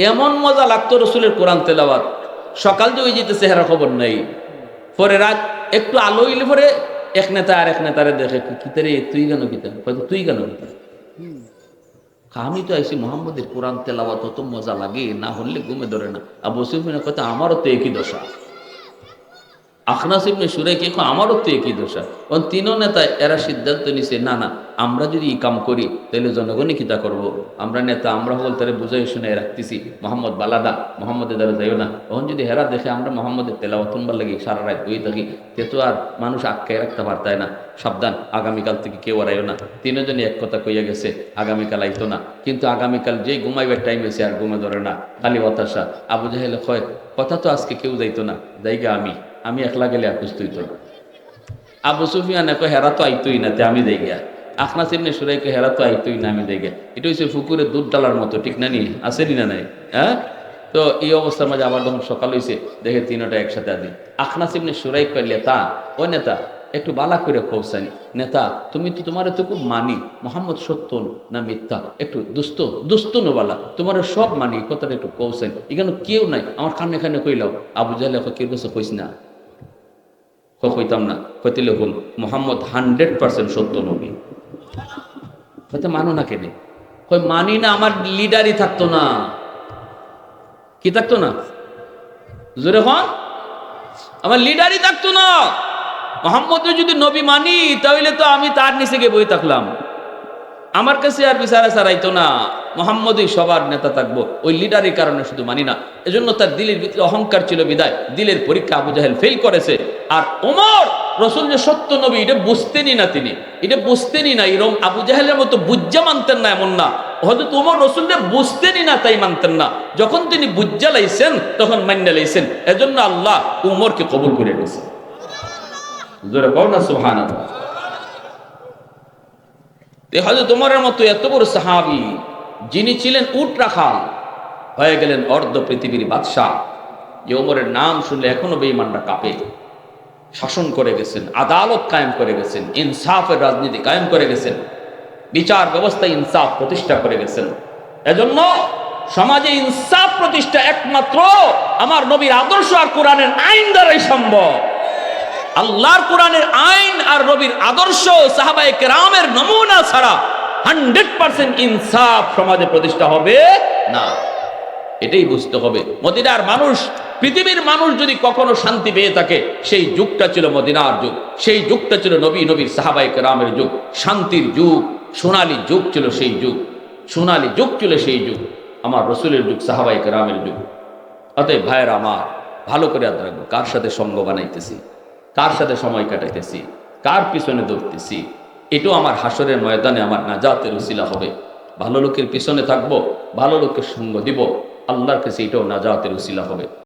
এমন মজা লাগতো রসুলের কোরআন তেলাওয়াত। সকাল যে ওই যেতেছে হেরা খবর নাই। পরে রাত একটু আলো হইলে পরে এক নেতা আর এক নেতারে দেখে, কিতারে তুই কেন কিতা, হয়তো তুই কেন কিতা। আমি তো আইসি মোহাম্মদের কোরআন তেলাওয়াত অত মজা লাগে, না হলে ঘুমে ধরে না। আবু সুফিয়ানের কথা আমারও তো একই দশা। আখনাস ইবনে শুরাইক কয় আমারও তো একই দশা। কারণ তিনও নেতা এরা সিদ্ধান্ত নিছে, না না আমরা যদি এই কাম করি তাহলে জনগণই কিতা করবো। আমরা নেতা, আমরা হল তারা বুঝাই শুনে রাখতেছি মোহাম্মদ বালাদা, মোহাম্মদের দ্বারা যাইও না। তখন যদি হেরা দেখে আমরা মোহাম্মদের তেলাওয়াত শুনবার লাগি সারা রাত বই থাকি, তে তো আর মানুষ আটকায় রাখতে পারতায় না। সাবধান, আগামীকাল থেকে কেউ আর আইও না। তিনজনই এক কথা কইয়া গেছে, আগামীকাল আইতো না। কিন্তু আগামীকাল যেই ঘুমাইবার টাইম হয়েছে আর ঘুমে ধরে না, খালি হতাশা। আবু জাহেল কয় কথা তো আজকে কেউ যাইতো না, যাইগা আমি একলা গেলে আর খুঁজতে হইতো না। আবু সুফিয়ান কয় হেরা তো আইতোই না, তে আমি দেই গিয়া। আখনাস ইবনে শুরাইক হেরা তো আইতোই না, আমি দেই গিয়া। এটা হচ্ছে পুকুরে দুধ ডালার মতো, ঠিক না? নি আসেনি না নাই? হ্যাঁ। তো এই অবস্থার মাঝে আবার যখন সকাল হয়েছে দেখে তিনটা একসাথে আদি। আখনাস ইবনে শুরাইক কয় নেতা, ও নেতা একটু বালা করে খোঁজসানি। নেতা তুমি তো, তোমার তো খুব মানি, মোহাম্মদ সত্য না মিথ্যা, একটু দুস্ত নবালা, তোমার সব মানি, কথাটা একটু কৌশানি। এখানে কেউ নাই, আমার কানে কানে কইলাও। আবু জাহেল কেউ কাছে কইস না, কইতাম না। কইতে হল মোহাম্মদ 100% সত্য নবী। হয়তো মানো না কেন? কই মানি না, আমার লিডারই থাকতো না। কি থাকতো না? জোরে হন, আমার লিডারই থাকতো না। মোহাম্মদ যদি নবী মানি তাহলে তো আমি তার নিচে গিয়ে বই থাকলাম, আমার কাছে আর বিচারা ছাড়াইতো না। মোহাম্মদই সবার নেতা থাকবো, ওই লিডারের কারণে শুধু মানি না। এজন্য তার দিলের ভিতরে অহংকার ছিল বিদায় দিলের পরীক্ষা আবু জাহেল ফেল করেছে। আর ওমর রসুল যে সত্য নবী এটা বুঝতেনই না, তিনি এটা বুঝতেনই না। এরকম আবু জাহেলের মতো বুজ্জা মানতেন না এমন না, হয়তো ওমর রসুলকে বুঝতেনই না তাই মানতেন না। যখন তিনি বুজ্জা লাইছেন তখন মান্যা লাইছেন। এজন্য আল্লাহ উমরকে কবুল করে নিয়েছেন। জোরে বল না সুবহানাল্লাহ। হযরত ওমরের মতো এত বড় সাহাবী, যিনি ছিলেন উট রাখাল, হয়ে গেলেন অর্ধ পৃথিবীর বাদশাহ, যে ওমরের নাম শুনলে এখনো বেঈমানরা কাঁপে। শাসন করে গেছেন, আদালত কায়েম করে গেছেন, ইনসাফের রাজনীতি কায়েম করে গেছেন, বিচার ব্যবস্থায় ইনসাফ প্রতিষ্ঠা করে গেছেন। এজন্য সমাজে ইনসাফ প্রতিষ্ঠা একমাত্র আমার নবীর আদর্শ আর কোরআনের আইন দ্বারাই সম্ভব। আল্লাহর কোরআনের আইন আর নবীর আদর্শ সাহাবায়ে কেরামের নমুনা ছাড়া 100% ইনসাফ সমাজে প্রতিষ্ঠা হবে না। এটাই বুঝতে হবে। মদিনার মানুষ, পৃথিবীর মানুষ যদি কখনো শান্তি পেয়ে থাকে, সেই যুগটা ছিল মদিনার যুগ, সেই যুগটা ছিল নবীর সাহাবায়ে কেরামের যুগ, শান্তির যুগ, সোনালী যুগ ছিল সেই যুগ, সোনালী যুগ ছিল সেই যুগ, আমার রসুলের যুগ, সাহাবায়ে কেরামের যুগ। অতএব ভাইয়েরা আমার, ভালো করে আদ রাখবো, কার সাথে সঙ্গ বানাইতেছি, কার সাথে সময় কাটাইতেছি, কার পিছনে দৌড়তেছি, এটাও আমার হাসরের ময়দানে আমার নাজাতের উসিলা হবে। ভালো লোকের পিছনে থাকবো, ভালো লোকের সঙ্গ দিব, আল্লাহর কাছে এটাও নাজাতের উসিলা হবে।